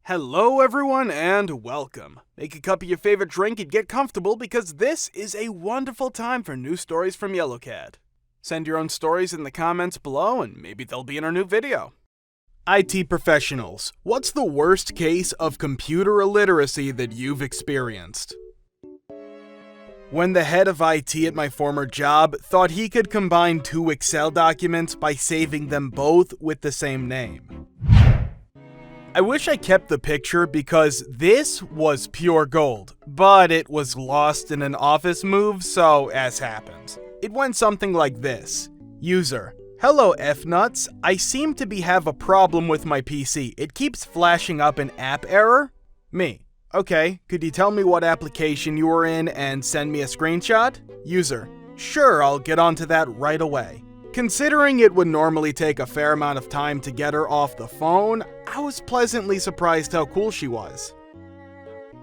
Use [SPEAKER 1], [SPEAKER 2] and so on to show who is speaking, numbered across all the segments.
[SPEAKER 1] Hello everyone and welcome. Make a cup of your favorite drink and get comfortable because this is a wonderful time for new stories from YellowCat. Send your own stories in the comments below and maybe they'll be in our new video. IT professionals, what's the worst case of computer illiteracy that you've experienced? When the head of IT at my former job thought he could combine two Excel documents by saving them both with the same name. I wish I kept the picture because this was pure gold, but it was lost in an office move, so as happens. It went something like this. User: hello F-nuts, I seem to have a problem with my PC. It keeps flashing up an app error. Me: okay, could you tell me what application you were in and send me a screenshot? User: sure, I'll get onto that right away. Considering it would normally take a fair amount of time to get her off the phone, I was pleasantly surprised how cool she was.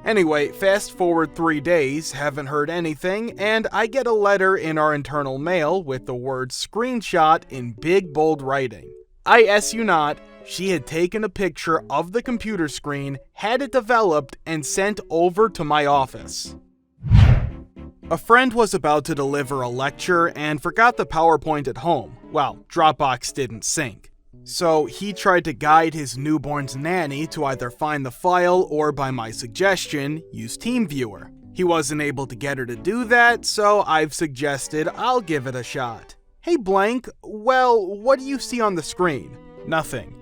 [SPEAKER 1] Anyway, fast forward 3 days, haven't heard anything, and I get a letter in our internal mail with the word screenshot in big bold writing. I S you not, she had taken a picture of the computer screen, had it developed, and sent over to my office. A friend was about to deliver a lecture and forgot the PowerPoint at home. Well, Dropbox didn't sync. So he tried to guide his newborn's nanny to either find the file or, by my suggestion, use TeamViewer. He wasn't able to get her to do that, so I've suggested I'll give it a shot. Hey blank, well, what do you see on the screen? Nothing.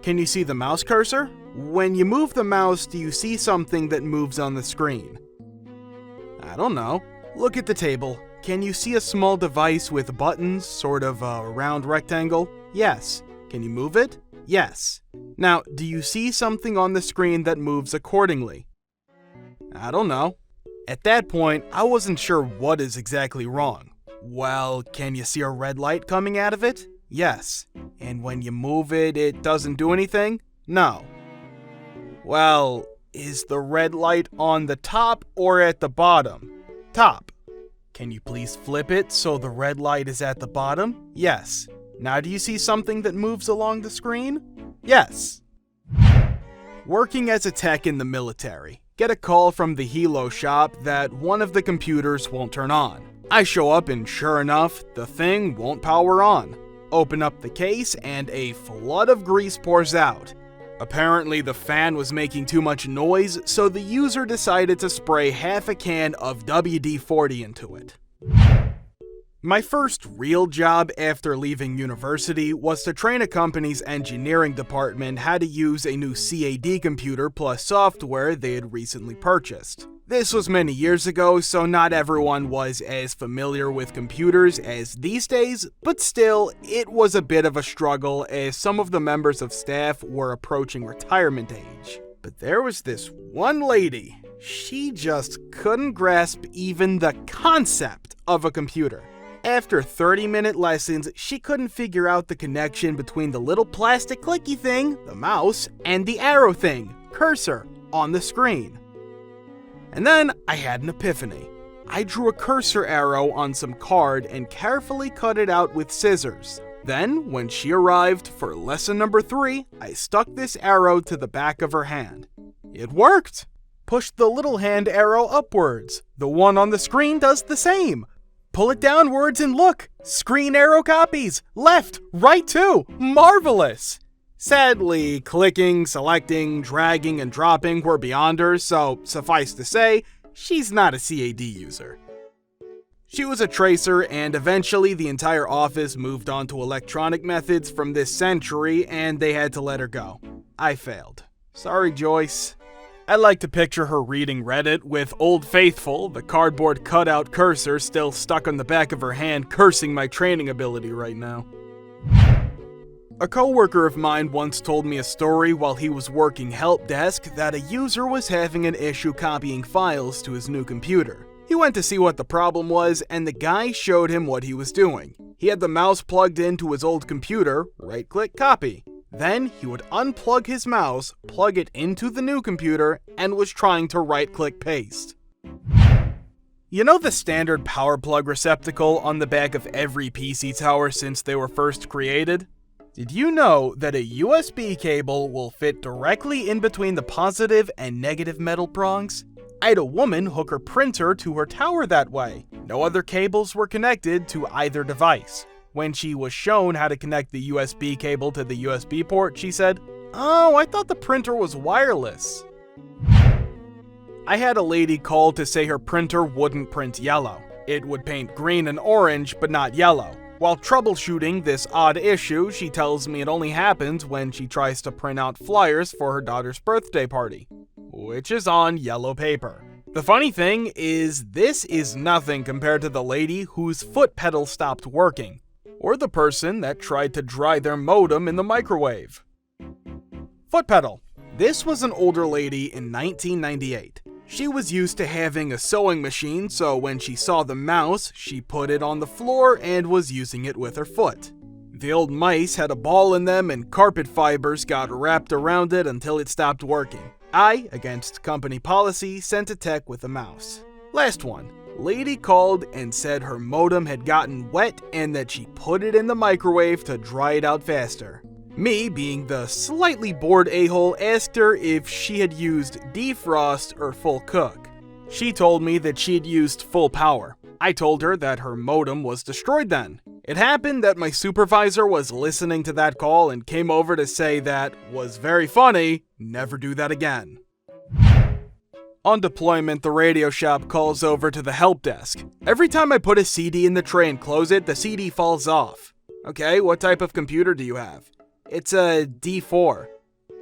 [SPEAKER 1] Can you see the mouse cursor? When you move the mouse, do you see something that moves on the screen? I don't know. Look at the table. Can you see a small device with buttons, sort of a round rectangle? Yes. Can you move it? Yes. Now, do you see something on the screen that moves accordingly? I don't know. At that point, I wasn't sure what is exactly wrong. Well, can you see a red light coming out of it? Yes. And when you move it, it doesn't do anything? No. Well, is the red light on the top or at the bottom? Top. Can you please flip it so the red light is at the bottom? Yes. Now do you see something that moves along the screen? Yes. Working as a tech in the military. Get a call from the Hilo shop that one of the computers won't turn on. I show up and sure enough, the thing won't power on. Open up the case and a flood of grease pours out. Apparently the fan was making too much noise, so the user decided to spray half a can of WD-40 into it. My first real job after leaving university was to train a company's engineering department how to use a new CAD computer plus software they had recently purchased. This was many years ago, so not everyone was as familiar with computers as these days, but still, it was a bit of a struggle as some of the members of staff were approaching retirement age. But there was this one lady. She just couldn't grasp even the concept of a computer. After 30-minute lessons, she couldn't figure out the connection between the little plastic clicky thing, the mouse, and the arrow thing, cursor, on the screen. And then I had an epiphany. I drew a cursor arrow on some card and carefully cut it out with scissors. Then, when she arrived for lesson number 3, I stuck this arrow to the back of her hand. It worked! Push the little hand arrow upwards. The one on the screen does the same. Pull it downwards and look! Screen arrow copies! Left, right too! Marvelous! Sadly, clicking, selecting, dragging, and dropping were beyond her, so suffice to say, she's not a CAD user. She was a tracer, and eventually the entire office moved on to electronic methods from this century, and they had to let her go. I failed. Sorry, Joyce. I like to picture her reading Reddit with Old Faithful, the cardboard cutout cursor still stuck on the back of her hand, cursing my training ability right now. A coworker of mine once told me a story while he was working help desk that a user was having an issue copying files to his new computer. He went to see what the problem was, and the guy showed him what he was doing. He had the mouse plugged into his old computer, right-click copy. Then he would unplug his mouse, plug it into the new computer, and was trying to right-click paste. You know the standard power plug receptacle on the back of every PC tower since they were first created? Did you know that a USB cable will fit directly in between the positive and negative metal prongs? I had a woman hook her printer to her tower that way. No other cables were connected to either device. When she was shown how to connect the USB cable to the USB port, she said, "Oh, I thought the printer was wireless." I had a lady call to say her printer wouldn't print yellow. It would paint green and orange, but not yellow. While troubleshooting this odd issue, she tells me it only happens when she tries to print out flyers for her daughter's birthday party, which is on yellow paper. The funny thing is, this is nothing compared to the lady whose foot pedal stopped working, or the person that tried to dry their modem in the microwave. Foot pedal. This was an older lady in 1998. She was used to having a sewing machine, so when she saw the mouse, she put it on the floor and was using it with her foot. The old mice had a ball in them and carpet fibers got wrapped around it until it stopped working. I, against company policy, sent a tech with a mouse. Last one. Lady called and said her modem had gotten wet and that she put it in the microwave to dry it out faster. Me, being the slightly bored a-hole, asked her if she had used defrost or full cook. She told me that she had used full power. I told her that her modem was destroyed then. It happened that my supervisor was listening to that call and came over to say that was very funny, never do that again. On deployment, the radio shop calls over to the help desk. Every time I put a CD in the tray and close it, the CD falls off. Okay, what type of computer do you have? It's a D4.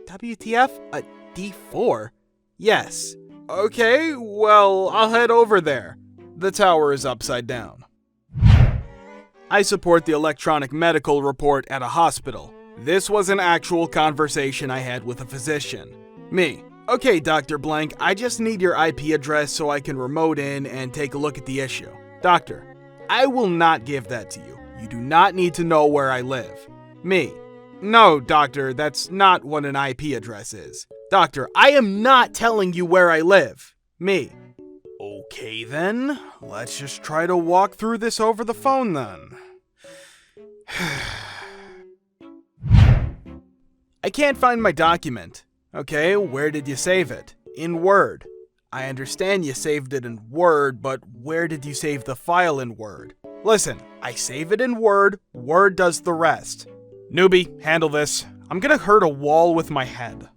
[SPEAKER 1] WTF? A D4? Yes. Okay, well, I'll head over there. The tower is upside down. I support the electronic medical report at a hospital. This was an actual conversation I had with a physician. Me. Okay, Dr. Blank, I just need your IP address so I can remote in and take a look at the issue. Doctor, I will not give that to you. You do not need to know where I live. Me. No, doctor, that's not what an IP address is. Doctor, I am not telling you where I live. Me. Okay then, let's just try to walk through this over the phone then. I can't find my document. Okay, where did you save it? In Word. I understand you saved it in Word, but where did you save the file in Word? Listen, I save it in Word, Word does the rest. Newbie, handle this. I'm gonna hurt a wall with my head.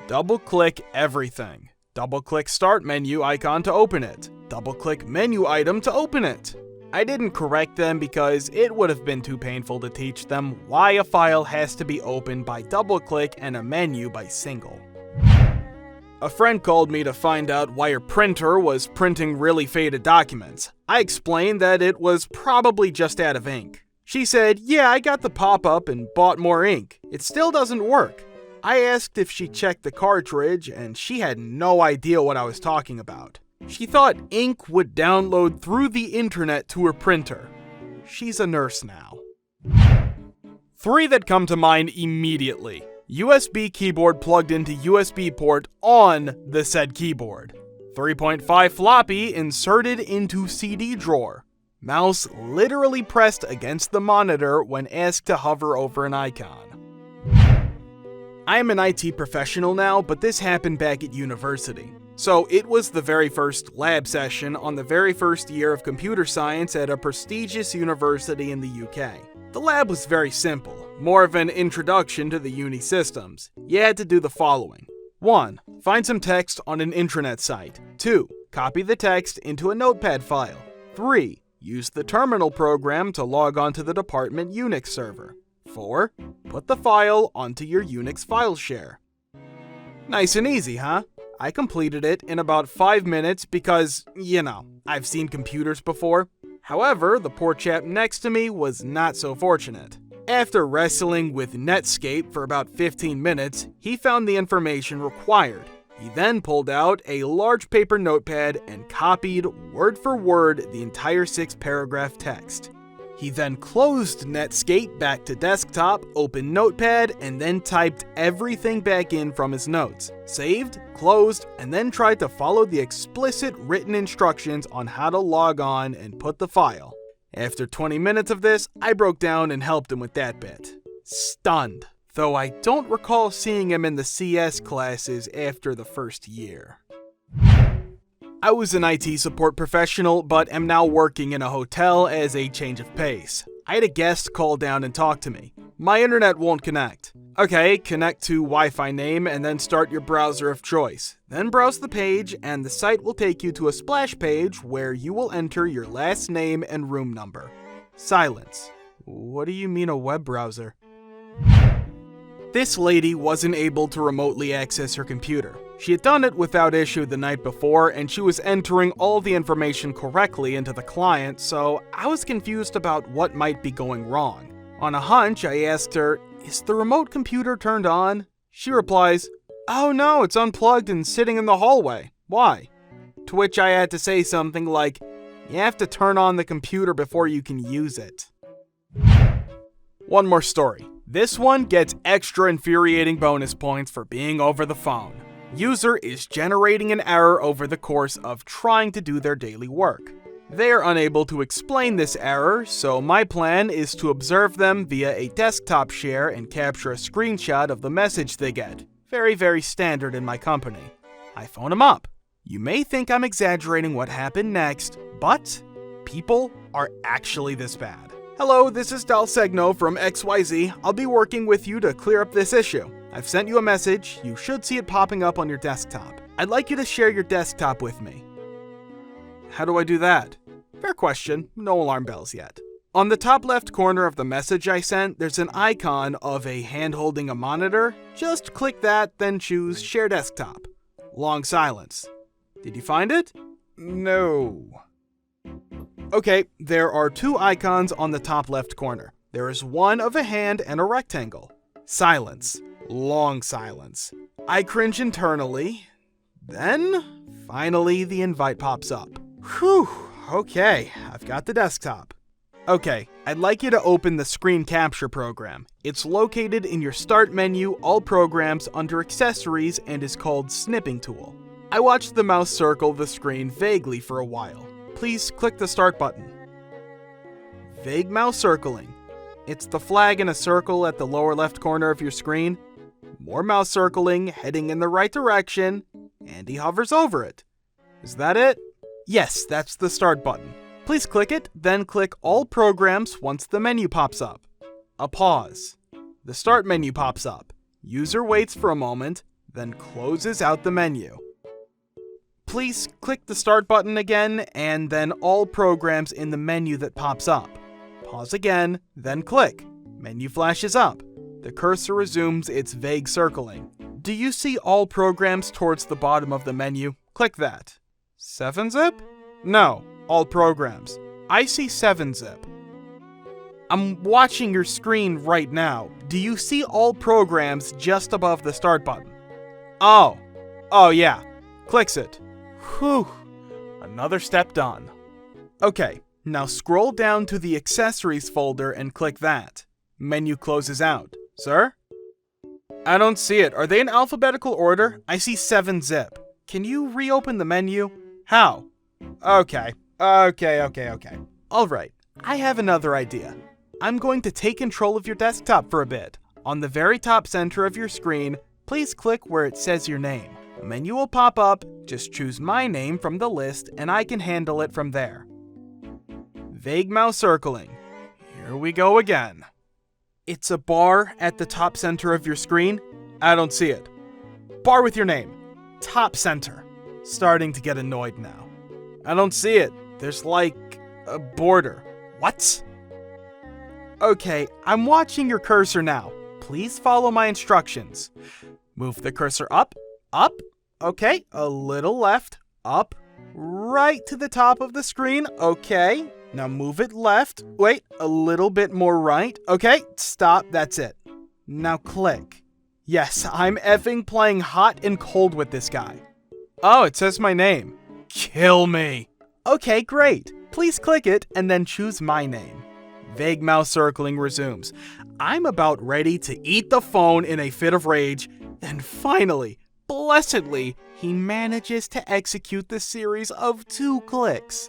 [SPEAKER 1] Double-click everything. Double-click Start menu icon to open it. Double-click menu item to open it. I didn't correct them because it would have been too painful to teach them why a file has to be opened by double-click and a menu by single. A friend called me to find out why her printer was printing really faded documents. I explained that it was probably just out of ink. She said, yeah, I got the pop-up and bought more ink. It still doesn't work. I asked if she checked the cartridge, and she had no idea what I was talking about. She thought ink would download through the internet to her printer. She's a nurse now. 3 that come to mind immediately. USB keyboard plugged into USB port on the said keyboard. 3.5 floppy inserted into CD drawer. Mouse literally pressed against the monitor when asked to hover over an icon. I am an IT professional now, but this happened back at university. So it was the very first lab session on the very first year of computer science at a prestigious university in the UK. The lab was very simple, more of an introduction to the uni systems. You had to do the following. 1. Find some text on an intranet site. 2. Copy the text into a notepad file. 3. Use the terminal program to log onto the department Unix server. 4. Put the file onto your Unix file share. Nice and easy, huh? I completed it in about 5 minutes because, you know, I've seen computers before. However, the poor chap next to me was not so fortunate. After wrestling with Netscape for about 15 minutes, he found the information required. He then pulled out a large paper notepad and copied word for word the entire 6-paragraph text. He then closed Netscape back to desktop, opened Notepad, and then typed everything back in from his notes. Saved, closed, and then tried to follow the explicit written instructions on how to log on and put the file. After 20 minutes of this, I broke down and helped him with that bit. Stunned, though I don't recall seeing him in the CS classes after the first year. I was an IT support professional, but am now working in a hotel as a change of pace. I had a guest call down and talk to me. My internet won't connect. Okay, connect to Wi-Fi name and then start your browser of choice. Then browse the page and the site will take you to a splash page where you will enter your last name and room number. Silence. What do you mean a web browser? This lady wasn't able to remotely access her computer. She had done it without issue the night before, and she was entering all the information correctly into the client, so I was confused about what might be going wrong. On a hunch, I asked her, "Is the remote computer turned on?" She replies, "Oh no, it's unplugged and sitting in the hallway. Why?" To which I had to say something like, "You have to turn on the computer before you can use it." One more story. This one gets extra infuriating bonus points for being over the phone. User is generating an error over the course of trying to do their daily work. They are unable to explain this error, so my plan is to observe them via a desktop share and capture a screenshot of the message they get. Very, very standard in my company. I phone them up. You may think I'm exaggerating what happened next, but people are actually this bad. "Hello, this is Dalsegno from XYZ. I'll be working with you to clear up this issue. I've sent you a message. You should see it popping up on your desktop. I'd like you to share your desktop with me." How do I do that? Fair question. No alarm bells yet. On the top left corner of the message I sent, there's an icon of a hand holding a monitor. Just click that, then choose Share Desktop. Long silence. Did you find it? No. Okay, there are two icons on the top left corner. There is one of a hand and a rectangle. Silence. Long silence. I cringe internally. Then, finally, the invite pops up. Whew, okay, I've got the desktop. Okay, I'd like you to open the screen capture program. It's located in your Start menu, All Programs, under Accessories, and is called Snipping Tool. I watched the mouse circle the screen vaguely for a while. Please click the Start button. Vague mouse circling. It's the flag in a circle at the lower left corner of your screen. More mouse circling, heading in the right direction, and he hovers over it. Is that it? Yes, that's the Start button. Please click it, then click All Programs once the menu pops up. A pause. The Start menu pops up. User waits for a moment, then closes out the menu. Please click the Start button again, and then All Programs in the menu that pops up. Pause again, then click. Menu flashes up. The cursor resumes its vague circling. Do you see All Programs towards the bottom of the menu? Click that. 7-zip? No, All Programs. I see 7-zip. I'm watching your screen right now. Do you see All Programs just above the Start button? Oh yeah. Clicks it. Whew, another step done. Okay, now scroll down to the Accessories folder and click that. Menu closes out. Sir? I don't see it. Are they in alphabetical order? I see 7-zip. Can you reopen the menu? How? Okay. Alright, I have another idea. I'm going to take control of your desktop for a bit. On the very top center of your screen, please click where it says your name. A menu will pop up, just choose my name from the list and I can handle it from there. Vague mouse circling. Here we go again. It's a bar at the top center of your screen. I don't see it. Bar with your name. Top center. Starting to get annoyed now. I don't see it. There's like a border. What? Okay, I'm watching your cursor now. Please follow my instructions. Move the cursor up. Okay, a little left, up, right to the top of the screen. Okay, now move it left. Wait, a little bit more right. Okay, stop, that's it. Now click. Yes, I'm effing playing hot and cold with this guy. Oh, it says my name. Kill me. Okay, great. Please click it and then choose my name. Vague mouse circling resumes. I'm about ready to eat the phone in a fit of rage, and finally, blessedly, he manages to execute the series of 2 clicks.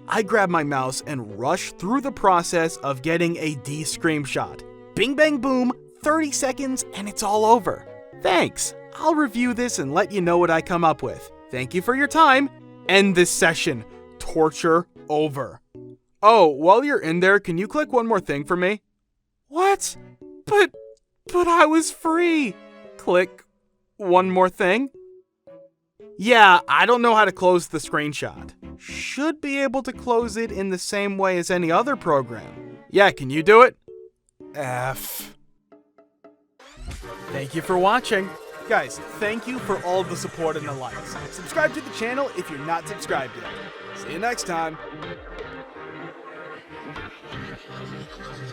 [SPEAKER 1] I grab my mouse and rush through the process of getting a D screenshot. Bing bang boom, 30 seconds and it's all over. Thanks. I'll review this and let you know what I come up with. Thank you for your time. End this session. Torture over. Oh, while you're in there, can you click one more thing for me? What? But I was free. Click one more thing. Yeah, I don't know how to close the screenshot. Should be able to close it in the same way as any other program. Yeah, can you do it? F. Thank you for watching. Guys, thank you for all the support and the likes. Subscribe to the channel if you're not subscribed yet. See you next time.